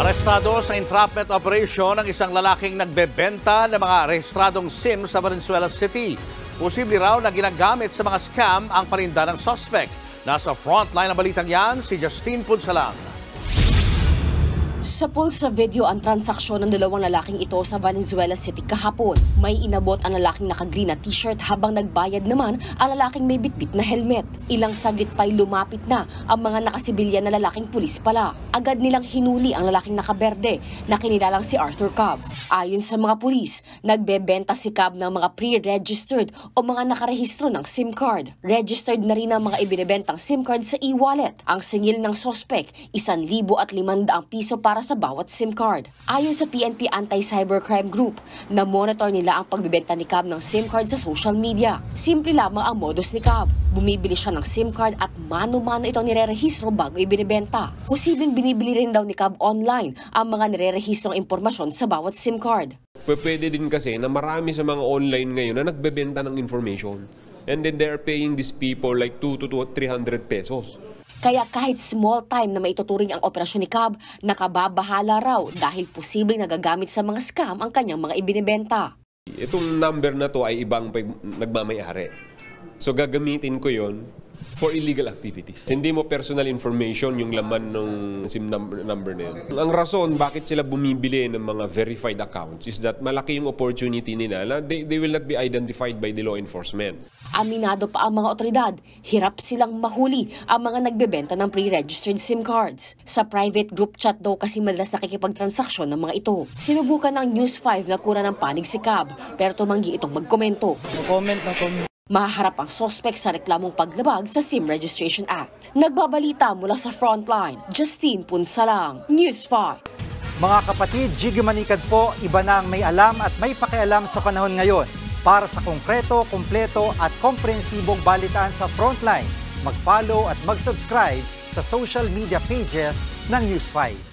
Arestado sa entrapment operation ang isang lalaking nagbebenta ng mga rehistradong SIM sa Valenzuela City. Posible raw na ginagamit sa mga scam ang paninda ng suspect. Nasa frontline ng balitang yan, si Justine Punsalang. Sa pulse sa video ang transaksyon ng dalawang lalaking ito sa Valenzuela City kahapon. May inabot ang lalaking naka-green na t-shirt habang nagbayad naman ang lalaking may bitbit na helmet. Ilang saglit pa'y lumapit na ang mga nakasibilyan na lalaking pulis pala. Agad nilang hinuli ang lalaking nakaberde na kinilalang si Arthur Cobb. Ayon sa mga pulis, nagbebenta si Cobb ng mga pre-registered o mga nakarehistro ng SIM card. Registered na rin ang mga ibinebentang SIM card sa e-wallet. Ang singil ng suspect, 1,500 piso para sa bawat SIM card. Ayon sa PNP Anti-Cybercrime Group, na-monitor nila ang pagbibenta ni Cobb ng SIM card sa social media. Simple lamang ang modus ni Cobb. Bumibili siya ng SIM card at mano-mano ito nirerehistro bago ibinibenta. Posibleng binibili rin daw ni Cobb online ang mga nirerehistrong impormasyon sa bawat SIM card. Pwede din kasi na marami sa mga online ngayon na nagbebenta ng information. And then they're paying these people like 200 to 300 pesos. Kaya kahit small time na maituturing ang operasyon ni Cobb, nakababahala raw dahil posibleng nagagamit sa mga scam ang kanyang mga ibinibenta. Itong number na to ay ibang nagmamayari. So gagamitin ko yon for illegal activities. Hindi mo personal information yung laman ng SIM number na yun. Ang rason bakit sila bumibili ng mga verified accounts is that malaki yung opportunity nila na they will not be identified by the law enforcement. Aminado pa ang mga otoridad, hirap silang mahuli ang mga nagbebenta ng pre-registered SIM cards. Sa private group chat daw kasi madalas nakikipagtransaksyon ng mga ito. Sinubukan ng News 5 na kuha ng panig si Cobb pero tumanggi itong magkomento. Mahaharap ang suspect sa reklamong paglabag sa SIM Registration Act. Nagbabalita mula sa frontline, Justine Punsalang, News 5. Mga kapatid, Jiggy Manikad po, iba na ang may alam at may pakialam sa panahon ngayon. Para sa konkreto, kumpleto at komprehensibong balitaan sa frontline, mag-follow at mag-subscribe sa social media pages ng News 5.